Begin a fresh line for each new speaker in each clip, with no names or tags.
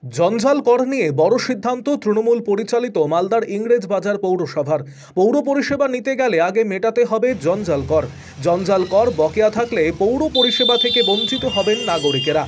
জঞ্জাল কর নিয়ে বড় সিদ্ধান্ত তৃণমূল পরিচালিত মালদার ইংরেজ বাজার পৌরসভার। পৌর পরিষেবা নিতে গেলে আগে মেটাতে হবে জঞ্জাল কর। জঞ্জাল কর বকেয়া থাকলে পৌর পরিষেবা থেকে বঞ্চিত হবেন নাগরিকেরা।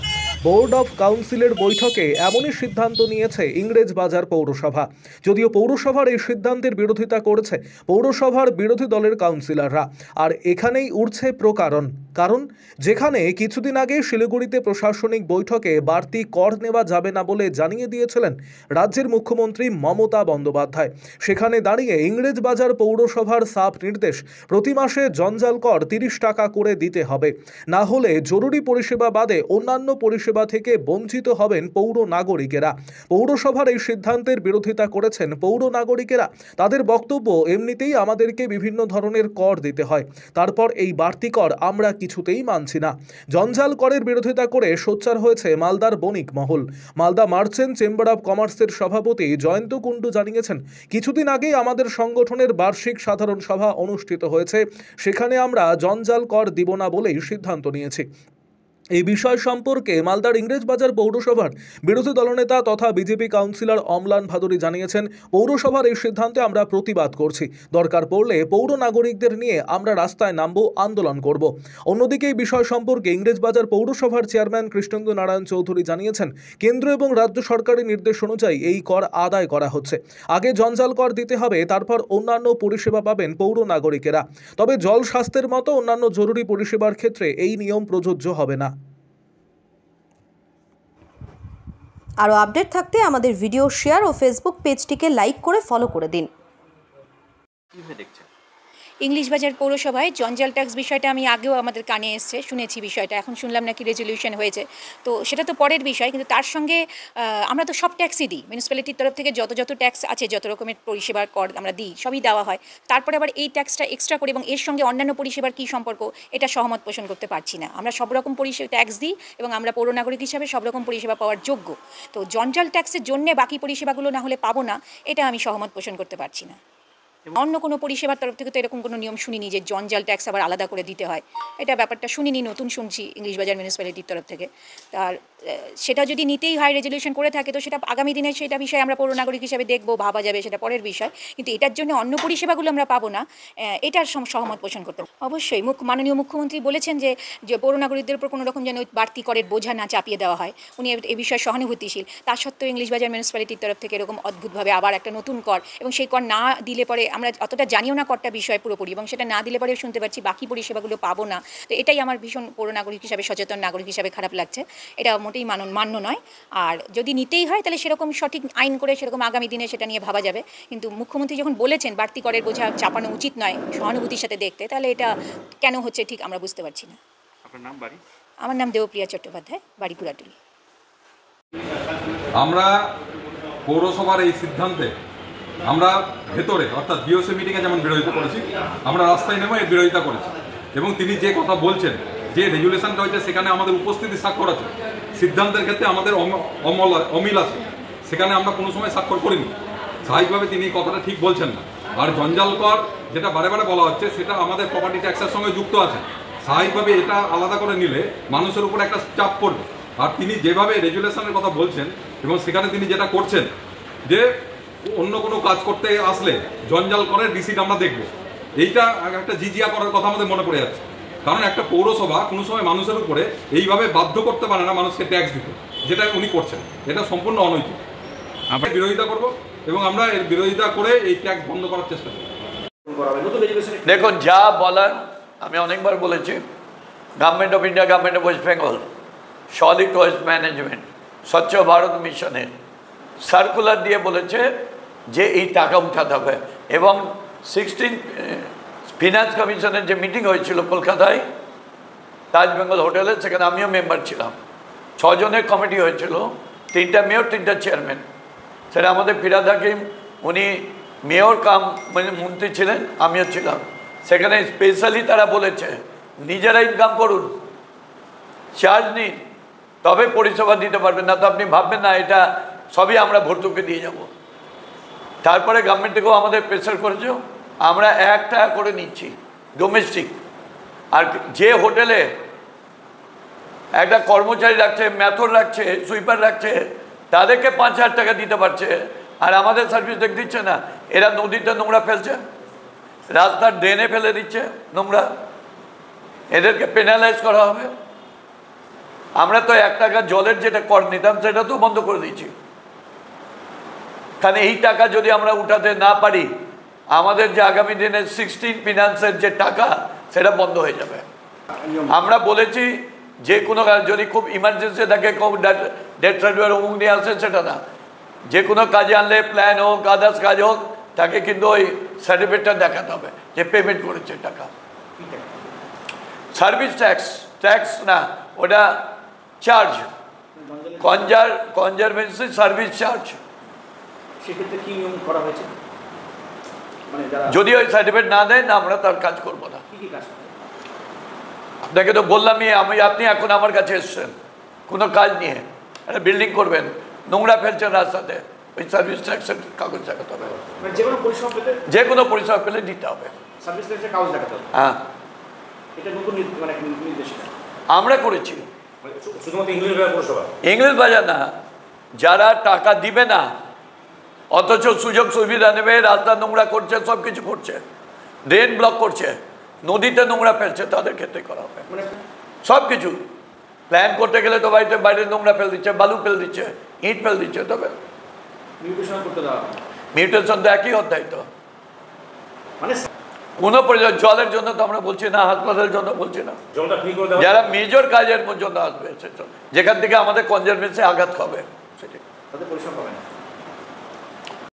বোর্ড অফ কাউন্সিলের বৈঠকে এমনই সিদ্ধান্ত নিয়েছে ইংরেজ বাজার পৌরসভা। যদিও পৌরসভার এই সিদ্ধান্তের বিরোধিতা করেছে পৌরসভার বিরোধী দলের কাউন্সিলররা। আর এখানেই উঠছে প্রকারণ। কারণ যেখানে কিছুদিন আগে শিলিগুড়িতে প্রশাসনিক বৈঠকে বাড়তি কর নেওয়া যাবে না বলে জানিয়ে দিয়েছিলেন রাজ্যের মুখ্যমন্ত্রী মমতা বন্দ্যোপাধ্যায়, সেখানে দাঁড়িয়ে ইংরেজ বাজার পৌরসভার সাফ নির্দেশ প্রতি মাসে জঞ্জাল কর 30 টাকা করে দিতে হবে, না হলে জরুরি পরিষেবা বাদে অন্যান্য পরিষেবা থেকে বঞ্চিত হবেন পৌর নাগরিকেরা। পৌরসভার এই সিদ্ধান্তের বিরোধিতা করেছেন পৌর নাগরিকেরা। তাদের বক্তব্য, এমনিতেই আমাদেরকে বিভিন্ন ধরনের কর দিতে হয়, তারপর এই বাড়তি কর আমরা কিছুতেই মানছি না। জঞ্জাল করের বিরোধিতা করে সোচ্চার হয়েছে মালদার বণিক মহল। মালদা মার্চেন্ট চেম্বার অব কমার্সের সভাপতি জয়ন্ত কুণ্ডু জানিয়েছেন, কিছুদিন আগেই আমাদের সংগঠনের বার্ষিক সাধারণ সভা অনুষ্ঠিত হয়েছে, সেখানে আমরা জঞ্জাল কর দিব না বলেই সিদ্ধান্ত নিয়েছি। এই বিষয় সম্পর্কে মালদার ইংরেজ বাজার পৌরসভার বিরোধী দলনেতা তথা বিজেপি কাউন্সিলর অম্লান ভাদুরী জানিয়েছেন, পৌরসভার এই সিদ্ধান্তে আমরা প্রতিবাদ করছি, দরকার পড়লে পৌর নাগরিকদের নিয়ে আমরা রাস্তায় নামব, আন্দোলন করব। অন্যদিকে এই বিষয় সম্পর্কে ইংরেজ বাজার পৌরসভার চেয়ারম্যান কৃষ্ণেন্দু নারায়ণ চৌধুরী জানিয়েছেন, কেন্দ্র এবং রাজ্য সরকারের নির্দেশ অনুযায়ী এই কর আদায় করা হচ্ছে। আগে জঞ্জাল কর দিতে হবে, তারপর অন্যান্য পরিষেবা পাবেন পৌর নাগরিকেরা। তবে জল স্বাস্থ্যের মতো অন্যান্য জরুরি পরিষেবার ক্ষেত্রে এই নিয়ম প্রযোজ্য হবে না।
আরও আপডেট থাকতে আমাদের ভিডিও শেয়ার ও ফেসবুক পেজটিকে লাইক করে ফলো করে দিন।
ইংলিশ বাজার পৌরসভায় জঞ্জাল ট্যাক্স বিষয়টা আমি আগেও আমাদের কানে এসছে, শুনেছি বিষয়টা, এখন শুনলাম নাকি রেজলিউশন হয়েছে, তো সেটা তো পরের বিষয়। কিন্তু তার সঙ্গে আমরা তো সব ট্যাক্সই দিই, মিউনিসিপ্যালিটির তরফ থেকে যত ট্যাক্স আছে, যত রকমের পরিষেবার কর আমরা দিই, সবই দেওয়া হয়। তারপরে আবার এই ট্যাক্সটা এক্সট্রা করে এবং এর সঙ্গে অন্যান্য পরিষেবার কী সম্পর্ক, এটা সহমত পোষণ করতে পারছি না। আমরা সব রকম পরিষেবা ট্যাক্স দিই এবং আমরা পৌর নাগরিক হিসাবে সব রকম পরিষেবা পাওয়ার যোগ্য। তো জঞ্জাল ট্যাক্সের জন্যে বাকি পরিষেবাগুলো না হলে পাবো না, এটা আমি সহমত পোষণ করতে পারছি না। অন্য কোনো পরিষেবার তরফ থেকে তো এরকম কোনো নিয়ম শুনিনি যে জঞ্জাল ট্যাক্স আবার আলাদা করে দিতে হয়, এটা ব্যাপারটা শুনিনি, নতুন শুনছি ইংলিশ বাজার মিউনিসিপ্যালিটির তরফ থেকে। তার সেটা যদি নিতেই হয়, রেজলিউশন করে থাকে, তো সেটা আগামী দিনে সেটা বিষয়ে আমরা পৌর নাগরিক হিসাবে দেখবো, ভাবা যাবে, সেটা পরের বিষয়। কিন্তু এটার জন্য অন্য পরিষেবাগুলো আমরা পাবো না, এটার সহমত পোষণ করতে অবশ্যই মাননীয় মুখ্যমন্ত্রী বলেছেন যে পৌর নাগরিকদের উপর কোনো রকম যেন বাড়তি করের বোঝা না চাপিয়ে দেওয়া হয়, উনি এ বিষয়ে সহানুভূতিশীল। তার সত্ত্বেও ইংলিশ বাজার মিউনিসিপ্যালিটির তরফ থেকে এরকম অদ্ভুতভাবে আবার একটা নতুন কর, এবং সেই কর না দিলে পরে আমরা অতটা জানিও না করটা বিষয় পুরোপুরি, এবং সেটা না দিলে পরে শুনতে পাচ্ছি বাকি পরিষেবাগুলো পাবো না। তো এটাই আমার ভীষণ পৌর নাগরিক হিসাবে, সচেতন নাগরিক হিসাবে খারাপ লাগছে, এটা মোটেই মান্য নয়। আর যদি নিতেই হয় তাহলে সেরকম সঠিক আইন করে সেরকম আগামী দিনে সেটা নিয়ে ভাবা যাবে। কিন্তু মুখ্যমন্ত্রী যখন বলেছেন বাড়তি করের বোঝা চাপানো উচিত নয়, সহানুভূতির সাথে দেখতে, তাহলে এটা কেন হচ্ছে ঠিক আমরা বুঝতে পারছি না।
আপনার নাম, বাড়ি?
আমার নাম দেবপ্রিয়া চট্টোপাধ্যায়, বাড়ি কুড়াটুলি।
আমরা পৌরসভার এই সিদ্ধান্তে আমরা ভেতরে অর্থাৎ বিওসি মিটিংয়ে যেমন বিরোধিতা করেছি, আমরা রাস্তায় নেমে এর বিরোধিতা করেছি। এবং তিনি যে কথা বলছেন, যে রেজুলেশনটা হয়েছে সেখানে আমাদের উপস্থিতি স্বাক্ষর আছে, সিদ্ধান্তের ক্ষেত্রে আমাদের অমিল আছে, সেখানে আমরা কোনো সময় স্বাক্ষর করিনি। স্বাভাবিকভাবে তিনি কথাটা ঠিক বলছেন না। আর জঞ্জাল কর যেটা বারে বারে বলা হচ্ছে, সেটা আমাদের প্রপার্টি ট্যাক্সের সঙ্গে যুক্ত আছে। স্বাভাবিকভাবে এটা আলাদা করে নিলে মানুষের উপর একটা চাপ পড়বে। আর তিনি যেভাবে রেজুলেশনের কথা বলছেন এবং সেখানে তিনি যেটা করছেন যে অন্য কোনো কাজ করতে আসলে জঞ্জাল করের রিসিট আমরা দেখব, এইটা একটা জিজিয়া করার কথা আমাদের মনে পড়ে যাচ্ছে। কারণ একটা পৌরসভা কোনো সময় মানুষের উপরে এইভাবে বাধ্য করতে পারে না মানুষকে ট্যাক্স দিতে, যেটা উনি করছেন, এটা সম্পূর্ণ অনৈতিক। আমরা বিরোধিতা করব এবং আমরা এর বিরোধিতা করে এই ট্যাক্স বন্ধ করার চেষ্টা করব।
দেখুন, যা বলার আমি অনেকবার বলেছি, government of India, government of West Bengal, solid waste management, স্বচ্ছ ভারত মিশনের সার্কুলার দিয়ে বলেছে যে এই টাকা উঠাতে হবে। এবং 16 ফিনান্স কমিশনের যে মিটিং হয়েছিল কলকাতায় তাজ বেঙ্গল হোটেলে, সেখানে আমিও মেম্বার ছিলাম। 6 জনের কমিটি হয়েছিল, 3টা মেয়র, 3টা চেয়ারম্যান। সেটা আমাদের ফিরাদ হাকিম, উনি মেয়র কাম মানে মন্ত্রী ছিলেন, আমিও ছিলাম। সেখানে স্পেশালি তারা বলেছে নিজেরা ইনকাম করুন, চার্জ নিন, তবে পরিষেবা দিতে পারবেন, না তো আপনি ভাববেন না এটা সবই আমরা ভর্তুকি দিয়ে যাব। তারপরে গভর্নমেন্ট থেকেও আমাদের প্রেসার করেছে, আমরা 1 টাকা করে নিচ্ছি ডোমেস্টিক। আর যে হোটেলে একটা কর্মচারী রাখছে, ম্যাথর রাখছে, সুইপার রাখছে, তাদেরকে 5,000 টাকা দিতে পারছে, আর আমাদের সার্ভিস দিচ্ছে না। এরা নদীতে নোংরা ফেলছে, রাস্তার ড্রেনে ফেলে দিচ্ছে নোংরা, এদেরকে পেনালাইজ করা হবে। আমরা তো 1 টাকা জলের যেটা কর নিতাম সেটা তো বন্ধ করে দিচ্ছি, কারণ এই টাকা যদি আমরা উঠাতে না পারি আমাদের যে আগামী দিনে 16 ফিনান্সের যে টাকা সেটা বন্ধ হয়ে যাবে। আমরা বলেছি যে কোনো যদি খুব ইমার্জেন্সি থাকে, খুব ডেথ সার্টিফিকেট অমুক নিয়ে আসে সেটা না, যে কোনো কাজে আনলে প্ল্যান হোক আদার্স কাজ হোক তাকে কিন্তু ওই সার্টিফিকেটটা দেখাতে হবে যে পেমেন্ট করেছে টাকা। সার্ভিস ট্যাক্স না, ওটা চার্জ, কনজারভেন্সি সার্ভিস চার্জ।
সেক্ষেত্রে কি নিয়ম করা হয়েছে? মানে
যদি ওই সার্টিফিকেট না দেয় না, আমরা তার কাজ করবো না।
কি কি কাজ?
আপনাকে তো বললামই, আপনি এখন আমার কাছে এসছেন কোনো কাজ নিয়ে, একটা বিল্ডিং করবেন, নোংরা ফেলছেন রাস্তাতে, ওই সার্ভিস ট্যাক্সের কাগজ দেখাতে হবে।
মানে যে কোনো পরিষেবা পেতে,
যে কোনো পরিষেবা পেলে দিতে হবে,
সার্ভিস ট্যাক্সের কাগজ দেখাতে হবে।
হ্যাঁ,
এটা নতুন মানে নির্দেশিকা
আমরা করেছি।
শুধুমাত্র ইংলিশ বাজার পৌরসভা,
ইংলিশ বাজার না, যারা টাকা দিবে না অথচ সুযোগ সুবিধা নেবে, রাস্তা নোংরা করছে, সব কিছু করছে, ড্রেন ব্লক করছে, নদীতে নোংরা ফেলছে, তাদের ক্ষেত্রে করা হবে।
মানে
সব কিছু প্ল্যান করতে গেলে তো বাড়িতে বাইরে নোংরা ফেল দিচ্ছে, বালু ফেল দিচ্ছে, ইট ফেল দিচ্ছে, তবে
মিউটেশন করতে দেওয়া,
মিউটেশন তো একই অধ্যায়। তো
মানে
কোনো পরিচয় জলের জন্য তো আমরা বলছি না, হাসপাতালের জন্য বলছি না,
জলটা ফ্রি করে দেওয়া,
যারা মেজর কাজের জন্য আসবে যেখান থেকে আমাদের কনজারভেন্সি আঘাত হবে সেটা
তাদের পরিষেবা পাবে না।